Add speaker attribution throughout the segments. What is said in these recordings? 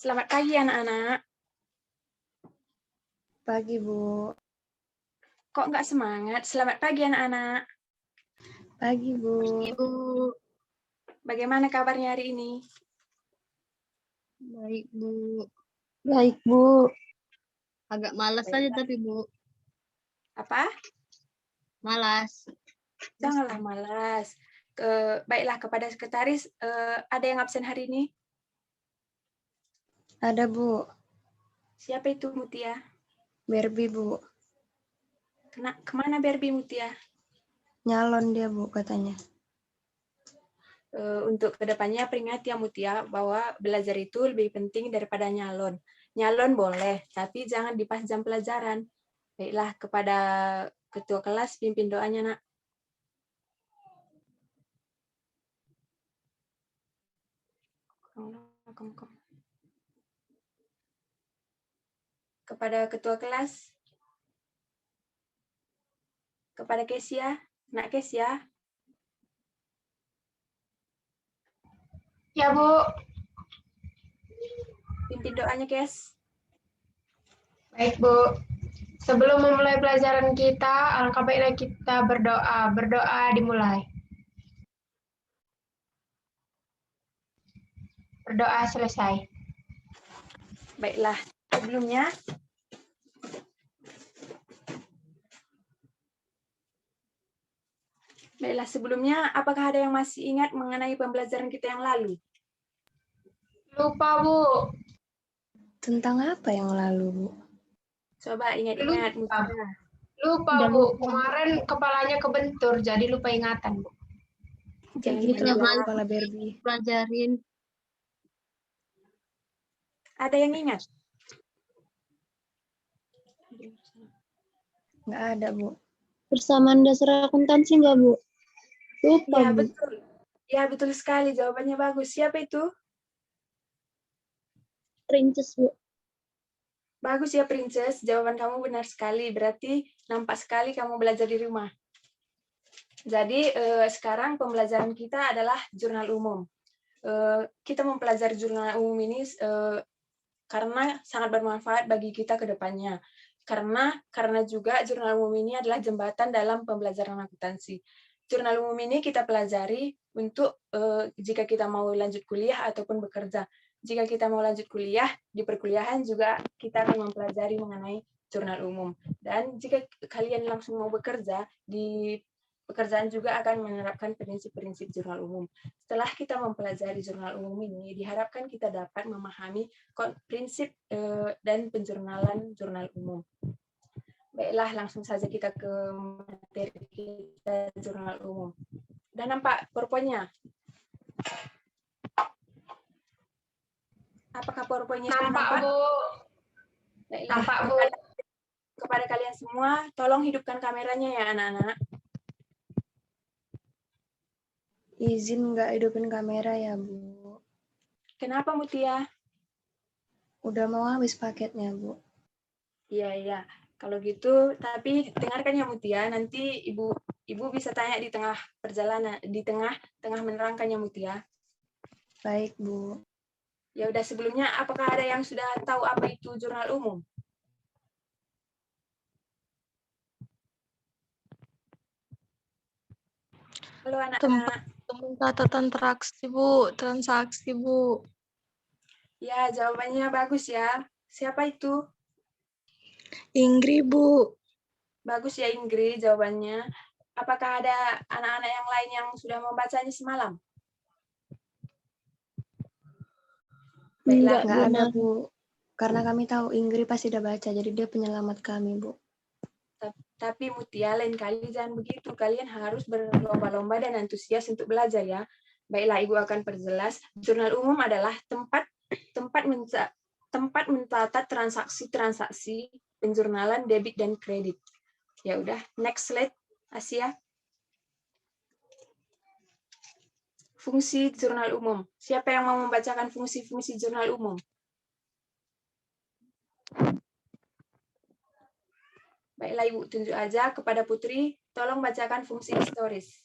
Speaker 1: Selamat pagi anak-anak.
Speaker 2: Pagi, Bu.
Speaker 1: Kok nggak semangat? Selamat pagi anak-anak.
Speaker 2: Pagi, Bu.
Speaker 3: Ibu,
Speaker 1: Bagaimana kabarnya hari ini?
Speaker 3: baik Bu.
Speaker 2: Baik, Bu.
Speaker 3: Agak malas aja tapi Bu,
Speaker 1: Apa?
Speaker 3: malas.
Speaker 1: Janganlah malas. Baiklah, kepada sekretaris, ada yang absen hari ini?
Speaker 2: Ada, Bu.
Speaker 1: Siapa itu Mutia?
Speaker 2: Berbi, Bu.
Speaker 1: Kemana Berbi Mutia?
Speaker 2: Nyalon dia, Bu, katanya.
Speaker 1: Untuk kedepannya peringat ya Mutia, bahwa belajar itu lebih penting daripada nyalon. Nyalon boleh, tapi jangan di pas jam pelajaran. Baiklah, kepada ketua kelas, pimpin doanya, Nak. Kepada ketua kelas, kepada Kesia, Nak Kesia.
Speaker 4: Ya, Bu.
Speaker 1: Pimpin doanya, Kes.
Speaker 4: Baik, Bu. Sebelum memulai pelajaran kita, alangkah baiknya kita berdoa. Berdoa dimulai. Berdoa selesai.
Speaker 1: Baiklah, sebelumnya, apakah ada yang masih ingat mengenai pembelajaran kita yang lalu?
Speaker 4: Lupa, Bu.
Speaker 2: Tentang apa yang lalu, Bu?
Speaker 1: Coba ingat-ingat, Mutia.
Speaker 4: Lupa,
Speaker 3: Udah
Speaker 4: Bu.
Speaker 3: lupa.
Speaker 4: Kemarin kepalanya kebentur, jadi lupa ingatan, Bu.
Speaker 2: Kayak
Speaker 1: Jangan
Speaker 2: gitu,
Speaker 1: gitu,
Speaker 2: Bu,
Speaker 1: Bu.
Speaker 2: kepala Berbi.
Speaker 3: Pelajarin.
Speaker 1: Ada yang ingat?
Speaker 2: Nggak ada, Bu.
Speaker 3: Persamaan dasar akuntansi nggak Bu? Lupa
Speaker 1: Ya,
Speaker 3: Bu.
Speaker 1: betul. Ya, betul sekali. Jawabannya bagus. Siapa itu?
Speaker 3: Perinces Bu.
Speaker 1: Bagus ya, Princess. Jawaban kamu benar sekali. Berarti nampak sekali kamu belajar di rumah. Jadi, sekarang pembelajaran kita adalah jurnal umum. Kita mempelajari jurnal umum ini karena sangat bermanfaat bagi kita ke depannya. Karena juga jurnal umum ini adalah jembatan dalam pembelajaran akuntansi. Jurnal umum ini kita pelajari untuk jika kita mau lanjut kuliah ataupun bekerja. Jika kita mau lanjut kuliah, di perkuliahan juga kita akan mempelajari mengenai jurnal umum. Dan jika kalian langsung mau bekerja, di pekerjaan juga akan menerapkan prinsip-prinsip jurnal umum. Setelah kita mempelajari jurnal umum ini, diharapkan kita dapat memahami prinsip dan penjurnalan jurnal umum. Baiklah, langsung saja kita ke materi kita jurnal umum. Dan nampak PowerPoint-nya? Apakah PowerPoint-nya sudah
Speaker 4: Nampak,
Speaker 1: nampak?
Speaker 4: Bu.
Speaker 1: Baiklah,
Speaker 4: Nampak, Bu.
Speaker 1: kepada kalian semua, tolong hidupkan kameranya ya anak-anak.
Speaker 2: Izin nggak hidupin kamera ya, Bu.
Speaker 1: Kenapa Mutia?
Speaker 2: Udah mau habis paketnya, Bu.
Speaker 1: Iya. Kalau gitu, tapi dengarkan ya Mutia, nanti ibu bisa tanya di tengah perjalanan, di tengah menerangkannya Mutia.
Speaker 2: Baik, Bu.
Speaker 1: Ya udah, sebelumnya apakah ada yang sudah tahu apa itu jurnal umum? Halo anak-anak.
Speaker 5: Catatan transaksi Bu.
Speaker 1: Ya, jawabannya bagus ya. Siapa itu?
Speaker 5: Inggris Bu.
Speaker 1: Bagus ya Inggris jawabannya. Apakah ada anak-anak yang lain yang sudah membacanya semalam? Baiklah.
Speaker 2: Nggak ada, Bu. Karena kami tahu Inggris pasti udah baca, jadi dia penyelamat kami, Bu.
Speaker 1: Tapi Mutia, lain kali jangan begitu. Kalian harus berlomba-lomba dan antusias untuk belajar ya. Baiklah, Ibu akan perjelas. Jurnal umum adalah tempat mencatat transaksi-transaksi penjurnalan debit dan kredit. Ya udah, next slide, Asia. Fungsi jurnal umum. Siapa yang mau membacakan fungsi-fungsi jurnal umum? Baiklah, Ibu tunjuk aja kepada Putri, tolong bacakan fungsi historis.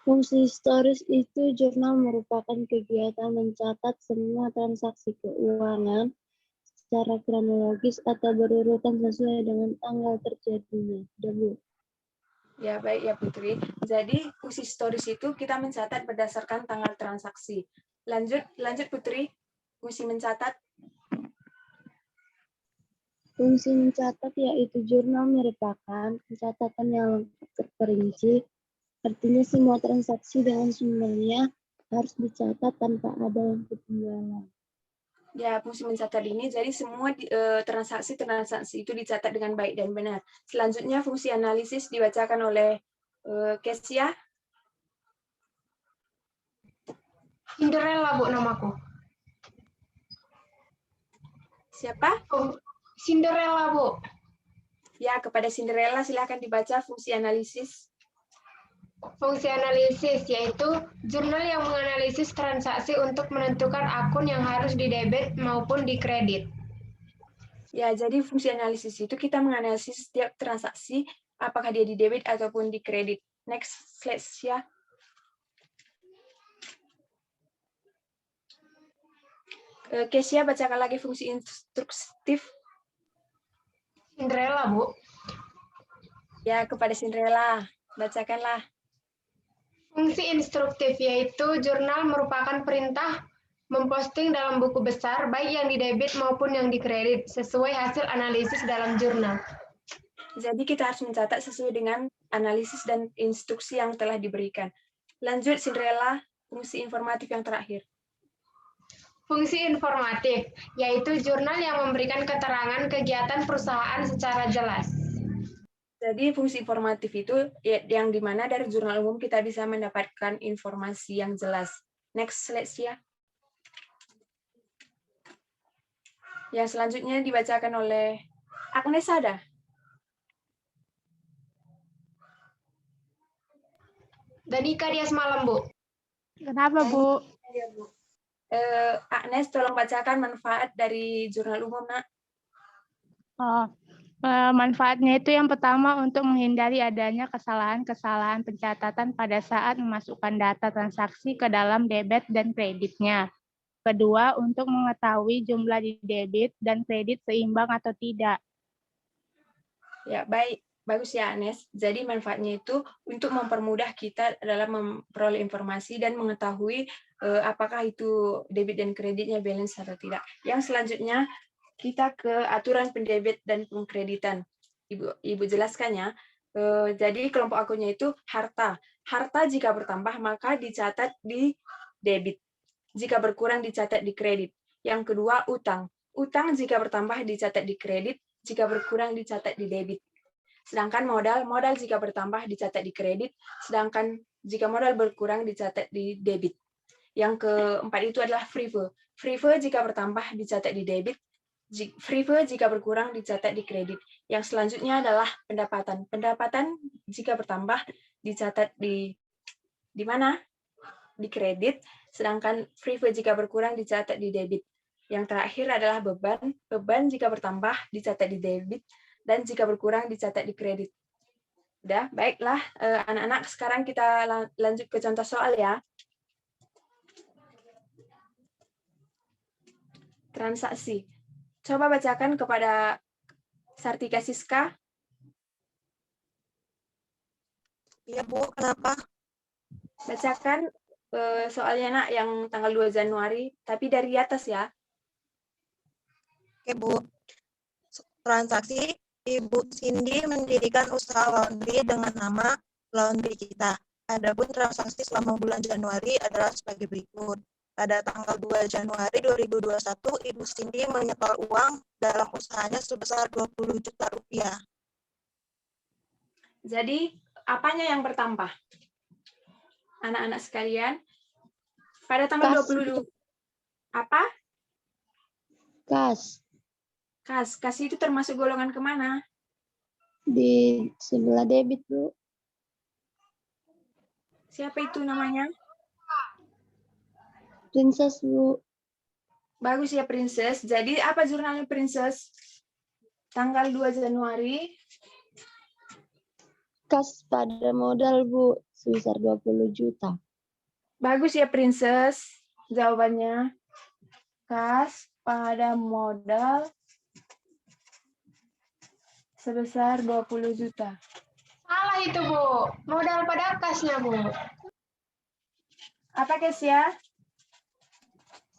Speaker 3: Fungsi historis itu jurnal merupakan kegiatan mencatat semua transaksi keuangan secara kronologis atau berurutan sesuai dengan tanggal terjadinya. Udah, Bu.
Speaker 1: Ya, baik ya Putri. Jadi fungsi historis itu kita mencatat berdasarkan tanggal transaksi. Lanjut Putri. Fungsi mencatat.
Speaker 3: Fungsi mencatat yaitu jurnal merupakan pencatatan yang lengkap terperinci. Artinya semua transaksi dengan sumbernya harus dicatat tanpa ada yang ketinggalan.
Speaker 1: Ya, fungsi mencatat ini jadi semua transaksi itu dicatat dengan baik dan benar. Selanjutnya fungsi analisis dibacakan oleh Kesia.
Speaker 4: Cinderella, Bu, namaku.
Speaker 1: Siapa?
Speaker 4: Oh, Cinderella, Bu.
Speaker 1: Ya, kepada Cinderella silakan dibaca fungsi analisis.
Speaker 4: Fungsi analisis yaitu jurnal yang menganalisis transaksi untuk menentukan akun yang harus didebit maupun dikredit.
Speaker 1: Ya, jadi fungsi analisis itu kita menganalisis setiap transaksi apakah dia di debit ataupun di kredit. Next slide ya. Kesia bacakan lagi fungsi instruktif.
Speaker 4: Cinderella, Bu.
Speaker 1: Ya, kepada Cinderella bacakanlah.
Speaker 4: Fungsi instruktif yaitu jurnal merupakan perintah memposting dalam buku besar baik yang didebit maupun yang dikredit sesuai hasil analisis dalam jurnal.
Speaker 1: Jadi kita harus mencatat sesuai dengan analisis dan instruksi yang telah diberikan. Lanjut Cinderella, fungsi informatif yang terakhir.
Speaker 4: Fungsi informatif yaitu jurnal yang memberikan keterangan kegiatan perusahaan secara jelas.
Speaker 1: Jadi fungsi informatif itu yang dimana dari jurnal umum kita bisa mendapatkan informasi yang jelas. Next slide ya. Yang selanjutnya dibacakan oleh Agnes Sada.
Speaker 4: Danika dia semalam, Bu.
Speaker 5: Kenapa, Bu?
Speaker 1: Ya, Bu. Agnes, tolong bacakan manfaat dari jurnal umum, Nak.
Speaker 5: Oh, manfaatnya itu yang pertama untuk menghindari adanya kesalahan-kesalahan pencatatan pada saat memasukkan data transaksi ke dalam debit dan kreditnya. Kedua, untuk mengetahui jumlah di debit dan kredit seimbang atau tidak.
Speaker 1: Ya, baik. Bagus ya, Agnes. Jadi manfaatnya itu untuk mempermudah kita dalam memperoleh informasi dan mengetahui apakah itu debit dan kreditnya balance atau tidak. Yang selanjutnya, kita ke aturan pendebit dan pengkreditan. Ibu jelaskannya. Jadi kelompok akunnya itu harta. Harta jika bertambah maka dicatat di debit. Jika berkurang dicatat di kredit. Yang kedua utang. Utang jika bertambah dicatat di kredit. Jika berkurang dicatat di debit. Sedangkan modal jika bertambah dicatat di kredit. Sedangkan jika modal berkurang dicatat di debit. Yang keempat itu adalah free flow. Free flow jika bertambah dicatat di debit. Free flow jika berkurang dicatat di kredit. Yang selanjutnya adalah pendapatan. Pendapatan jika bertambah dicatat di mana? Di kredit. Sedangkan free flow jika berkurang dicatat di debit. Yang terakhir adalah beban. Beban jika bertambah dicatat di debit dan jika berkurang dicatat di kredit. Udah, baiklah anak-anak, sekarang kita lanjut ke contoh soal ya. Transaksi. Coba bacakan kepada Sartika Siska.
Speaker 5: Iya, Bu. Kenapa?
Speaker 1: Bacakan soalnya, Nak, yang tanggal 2 Januari, tapi dari atas ya.
Speaker 6: Oke, Bu. Transaksi, Ibu Cindy mendirikan usaha laundry dengan nama Laundry Kita. Adapun transaksi selama bulan Januari adalah sebagai berikut. Pada tanggal 2 Januari 2021, Ibu Cindy menyetor uang dalam usahanya sebesar 20 juta rupiah.
Speaker 1: Jadi, apanya yang bertambah? Anak-anak sekalian, pada tanggal 22, apa?
Speaker 3: Kas.
Speaker 1: Kas itu termasuk golongan kemana?
Speaker 3: Di sebelah debit, Bu.
Speaker 1: Siapa itu namanya?
Speaker 3: Princess, Bu.
Speaker 1: Bagus ya, Princess. Jadi, apa jurnalnya Princess? Tanggal 2 Januari.
Speaker 3: Kas pada modal, Bu. sebesar 20 juta.
Speaker 1: Bagus ya, Princess. Jawabannya. Kas pada modal sebesar 20 juta.
Speaker 4: Salah itu, Bu. Modal pada kasnya, Bu.
Speaker 1: Apa, Kesia?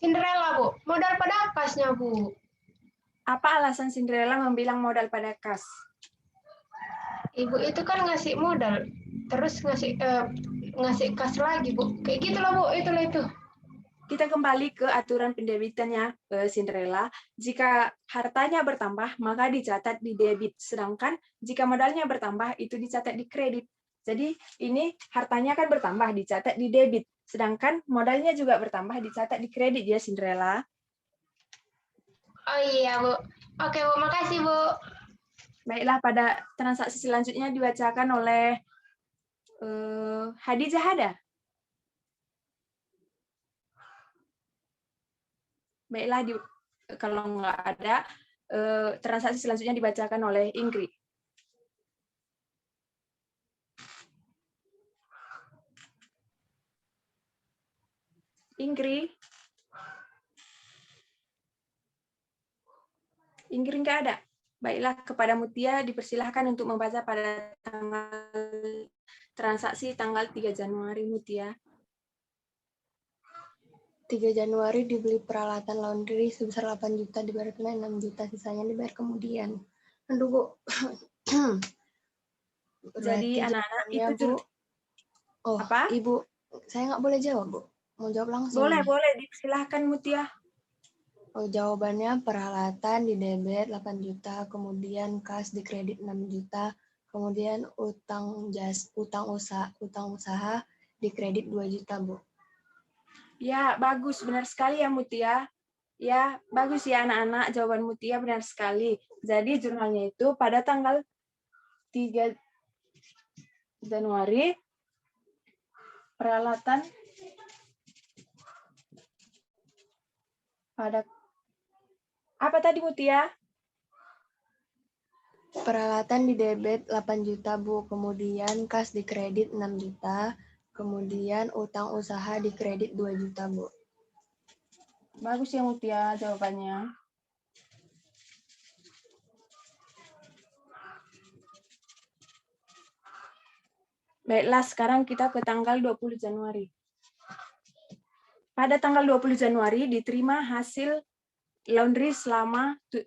Speaker 4: Cinderella, Bu. Modal pada kasnya, Bu.
Speaker 1: Apa alasan Cinderella membilang modal pada kas?
Speaker 4: Ibu itu kan ngasih modal, terus ngasih kas lagi, Bu. Kayak gitulah, Bu. Itulah itu.
Speaker 1: Kita kembali ke aturan pendebitannya, Cinderella. Jika hartanya bertambah, maka dicatat di debit. Sedangkan jika modalnya bertambah, itu dicatat di kredit. Jadi ini hartanya kan bertambah, dicatat di debit. Sedangkan modalnya juga bertambah, dicatat di kredit ya, Cinderella.
Speaker 4: Oh iya, Bu. Oke, Bu. Makasih, Bu.
Speaker 1: Baiklah, pada transaksi selanjutnya dibacakan oleh Hadijah ada. Baiklah, kalau nggak ada, transaksi selanjutnya dibacakan oleh Ingrid. Ingrid nggak ada. Baiklah, kepada Mutia dipersilahkan untuk membaca pada transaksi tanggal 3 Januari, Mutia.
Speaker 2: 3 Januari dibeli peralatan laundry sebesar 8 juta, dibayar tunai 6 juta, sisanya dibayar kemudian. Aduh, Bu.
Speaker 1: Jadi anak-anak itu
Speaker 2: Bu. Oh,
Speaker 1: apa?
Speaker 2: Ibu, saya nggak boleh jawab, Bu. Mau jawab langsung.
Speaker 1: Boleh, dipersilahkan Mutia.
Speaker 2: Oh, jawabannya peralatan di debit 8 juta, kemudian kas di kredit 6 juta, kemudian utang usaha di kredit 2 juta, Bu.
Speaker 1: Ya, bagus, benar sekali ya Mutia. Ya, bagus ya anak-anak, jawaban Mutia benar sekali. Jadi jurnalnya itu pada tanggal 3 Januari, peralatan pada apa tadi Mutia?
Speaker 2: Peralatan di debit 8 juta, Bu. Kemudian kas di kredit 6 juta. Kemudian utang usaha di kredit 2 juta, Bu.
Speaker 1: Bagus ya Mutia jawabannya. Baiklah, sekarang kita ke tanggal 20 Januari. Pada tanggal 20 Januari diterima hasil laundry selama 2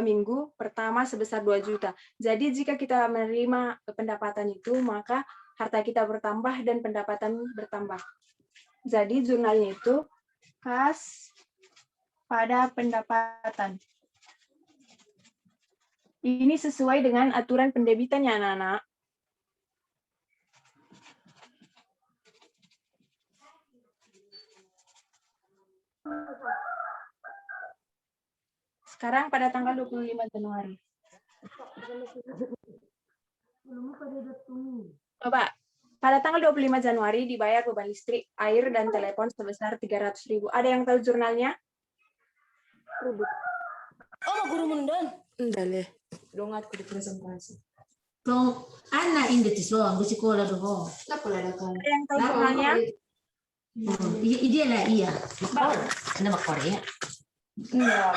Speaker 1: minggu pertama sebesar 2 juta. Jadi jika kita menerima pendapatan itu, maka harta kita bertambah dan pendapatan bertambah. Jadi jurnalnya itu kas pada pendapatan. Ini sesuai dengan aturan pendebitannya, anak-anak. Sekarang pada tanggal 25 Januari. Coba, pada tanggal 25 Januari dibayar beban listrik, air, dan telepon sebesar 300.000. Ada yang tahu jurnalnya?
Speaker 7: Oh, guru mundan.
Speaker 8: Ndale. Dongat ku di presentasi.
Speaker 7: Tong anak ini di sekolah doh.
Speaker 1: Ada yang tahu jurnalnya?
Speaker 7: Iya lah iya. Nama Korea.
Speaker 8: Enggak.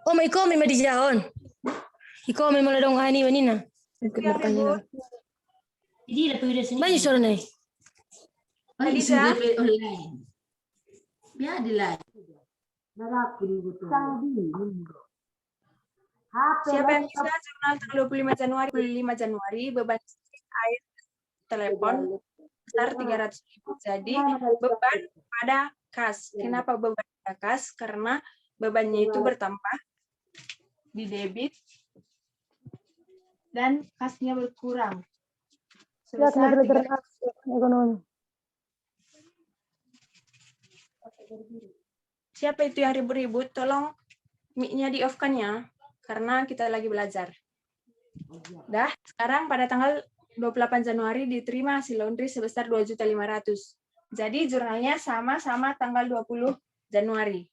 Speaker 7: Oh, may iko may madijahon. Iko may maladong ani manina.
Speaker 2: Ikut bertanya.
Speaker 7: Hindi na pwede sa banyo soro na. Ay,
Speaker 1: Hadijah?
Speaker 7: sudah online. Biar di live. Naraku dulu tuh.
Speaker 1: Siapa yang bisa jurnal tanggal 25 Januari? 25 Januari beban listrik, air, telepon besar 300.000. Jadi beban pada kas. Kenapa beban pada kas? Karena bebannya itu bertambah di debit dan kasnya berkurang. Sebesar 300.000. Siapa itu yang ribut-ribut? Tolong mic-nya di-off-kan ya, karena kita lagi belajar. Dah, sekarang pada tanggal 28 Januari diterima hasil laundry sebesar 2.500.000. Jadi jurnalnya sama-sama tanggal 20 Januari.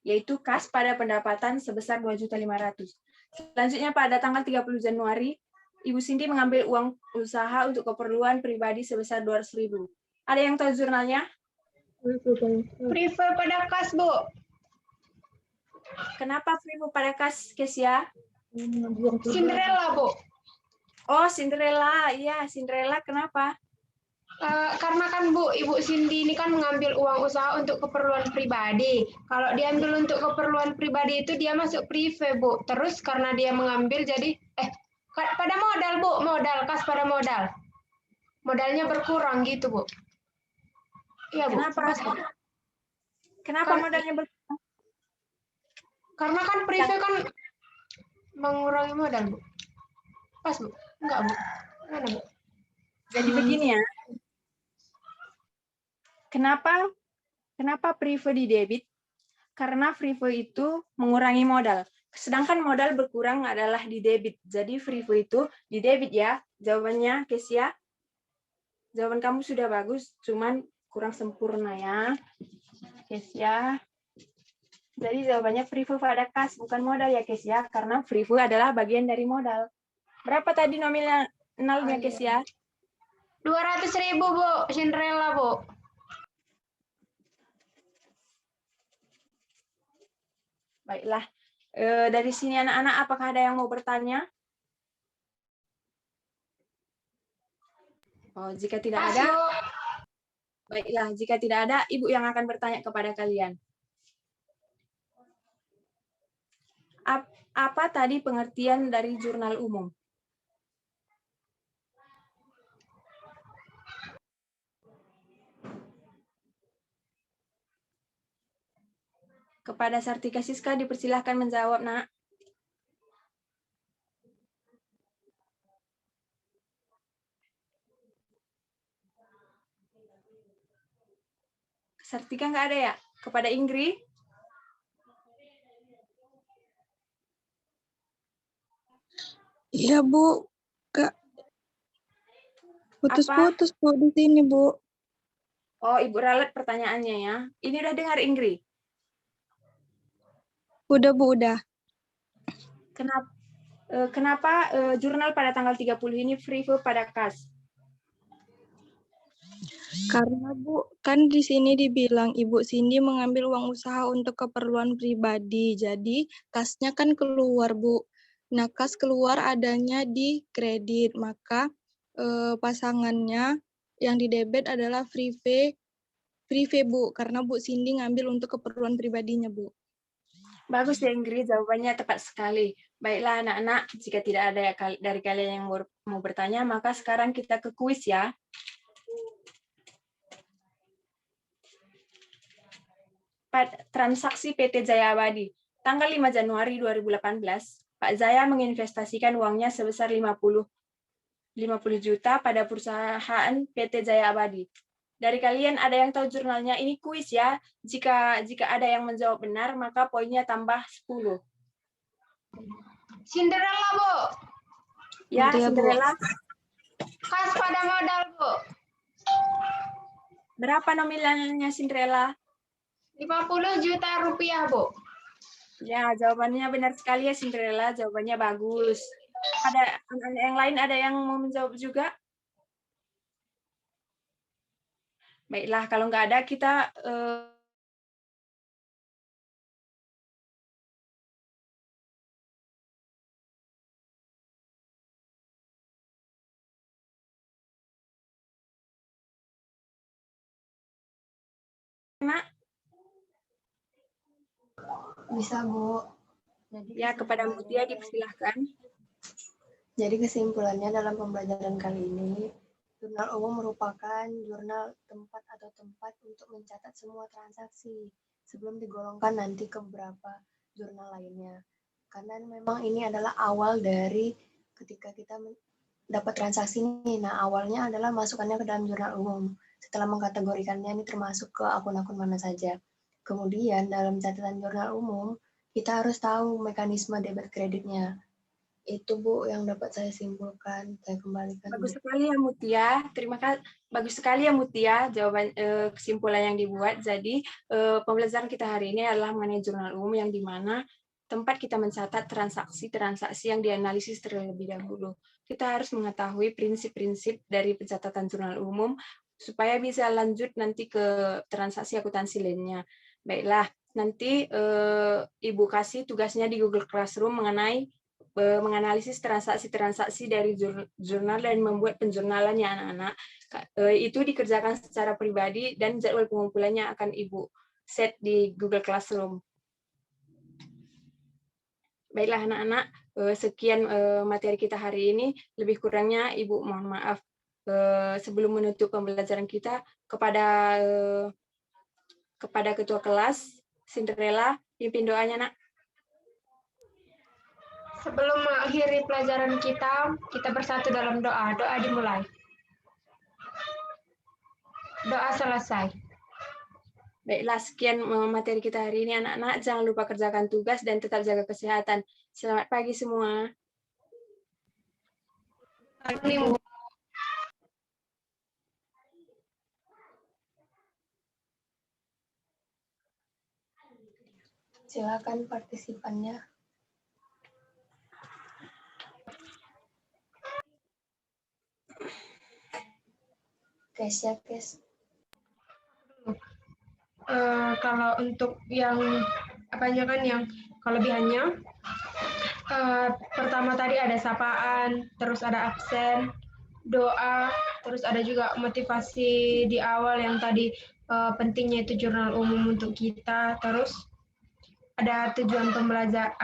Speaker 1: Yaitu kas pada pendapatan sebesar 2.500.000. Selanjutnya pada tanggal 30 Januari Ibu Cindy mengambil uang usaha untuk keperluan pribadi sebesar 200.000. Ada yang tahu jurnalnya?
Speaker 4: Prefer pada kas, Bu.
Speaker 1: Kenapa Primo pada kas, Kesia?
Speaker 4: Cinderella, Bu.
Speaker 1: Oh, Cinderella. Iya, Cinderella. Kenapa?
Speaker 4: Karena kan Bu, Ibu Cindy ini kan mengambil uang usaha untuk keperluan pribadi. Kalau diambil untuk keperluan pribadi itu dia masuk prive, Bu. Terus karena dia mengambil jadi pada modal, Bu, modal kas pada modal. Modalnya berkurang gitu, Bu. Iya, Bu.
Speaker 1: Kenapa?
Speaker 4: Pas, Bu.
Speaker 1: Kenapa modalnya berkurang?
Speaker 4: Karena kan prive kan mengurangi modal, Bu. Pas, Bu. Enggak, Bu. Mana, Bu?
Speaker 1: Jadi begini ya. Kenapa prive di debit? Karena prive itu mengurangi modal. Sedangkan modal berkurang adalah di debit. Jadi prive itu di debit ya. Jawabannya, Kesia. Jawaban kamu sudah bagus, cuman kurang sempurna ya. Kesia. Jadi jawabannya prive pada kas, bukan modal ya, Kesia. Karena prive adalah bagian dari modal. Berapa tadi nominalnya, Kesia?
Speaker 4: 200.000, Bu. Cinderella, Bu.
Speaker 1: Baiklah. Dari sini anak-anak, apakah ada yang mau bertanya? Oh, jika tidak ada, baiklah. Jika tidak ada, Ibu yang akan bertanya kepada kalian. Apa tadi pengertian dari jurnal umum? Kepada Sartika Siska dipersilahkan menjawab, Nak. Sartika nggak ada ya? Kepada Ingrid?
Speaker 6: Iya, Bu. Kak. Putus-putus, Bu, di sini, Bu.
Speaker 1: Oh, Ibu ralat pertanyaannya ya. Ini udah dengar, Ingrid?
Speaker 6: Udah, Bu, udah.
Speaker 1: Kenapa jurnal pada tanggal 30 ini prive pada kas?
Speaker 6: Karena, Bu, kan di sini dibilang Ibu Cindy mengambil uang usaha untuk keperluan pribadi. Jadi, kasnya kan keluar, Bu. Nah, kas keluar adanya di kredit. Maka pasangannya yang di debit adalah prive, Bu. Karena Bu Cindy ngambil untuk keperluan pribadinya, Bu.
Speaker 1: Bagus ya, Ingrid. Jawabannya tepat sekali. Baiklah, anak-anak. Jika tidak ada dari kalian yang mau bertanya, maka sekarang kita ke kuis ya. Transaksi PT Jaya Abadi. Tanggal 5 Januari 2018, Pak Jaya menginvestasikan uangnya sebesar 50 juta pada perusahaan PT Jaya Abadi. Dari kalian ada yang tahu jurnalnya? Ini kuis ya. Jika ada yang menjawab benar, maka poinnya tambah 10.
Speaker 4: Cinderella, Bu.
Speaker 1: Ya, Cinderella.
Speaker 4: Kas pada modal, Bu.
Speaker 1: Berapa nominalnya Cinderella?
Speaker 4: 50 juta rupiah, Bu.
Speaker 1: Ya, jawabannya benar sekali ya Cinderella. Jawabannya bagus. Ada yang lain ada yang mau menjawab juga? Baiklah, kalau nggak ada kita
Speaker 2: Bisa, Bu.
Speaker 1: ya kepada Mutia dipersilahkan.
Speaker 2: Jadi kesimpulannya dalam pembelajaran kali ini, jurnal umum merupakan jurnal tempat untuk mencatat semua transaksi sebelum digolongkan nanti ke beberapa jurnal lainnya. Karena memang ini adalah awal dari ketika kita dapat transaksi ini. Nah, awalnya adalah masukkannya ke dalam jurnal umum. Setelah mengkategorikannya ini termasuk ke akun-akun mana saja. Kemudian dalam catatan jurnal umum, kita harus tahu mekanisme debit kreditnya. Itu, Bu, yang dapat saya simpulkan. Saya kembalikan.
Speaker 1: Bagus sekali ya Mutia. Terima kasih. Bagus sekali ya Mutia jawaban kesimpulan yang dibuat. Jadi pembelajaran kita hari ini adalah mengenai jurnal umum yang di mana tempat kita mencatat transaksi yang dianalisis terlebih dahulu. kita harus mengetahui prinsip-prinsip dari pencatatan jurnal umum supaya bisa lanjut nanti ke transaksi akuntansi lainnya. Baiklah, nanti Ibu kasih tugasnya di Google Classroom mengenai menganalisis transaksi-transaksi dari jurnal dan membuat penjurnalannya anak-anak. Itu dikerjakan secara pribadi dan jadwal pengumpulannya akan Ibu set di Google Classroom. Baiklah anak-anak, sekian materi kita hari ini. Lebih kurangnya Ibu mohon maaf. Sebelum menutup pembelajaran kita, kepada Ketua kelas, Cinderella, pimpin doanya, Nak.
Speaker 4: Sebelum mengakhiri pelajaran kita bersatu dalam doa. Doa dimulai. Doa selesai.
Speaker 1: Baiklah, sekian materi kita hari ini, anak-anak. Jangan lupa kerjakan tugas dan tetap jaga kesehatan. Selamat pagi semua.
Speaker 2: Silakan partisipannya. Kes ya, Kes.
Speaker 4: Kalau untuk yang apanya kan yang kelebihannya, pertama tadi ada sapaan, terus ada absen, doa, terus ada juga motivasi di awal yang tadi pentingnya itu jurnal umum untuk kita, terus ada tujuan pembelajaran,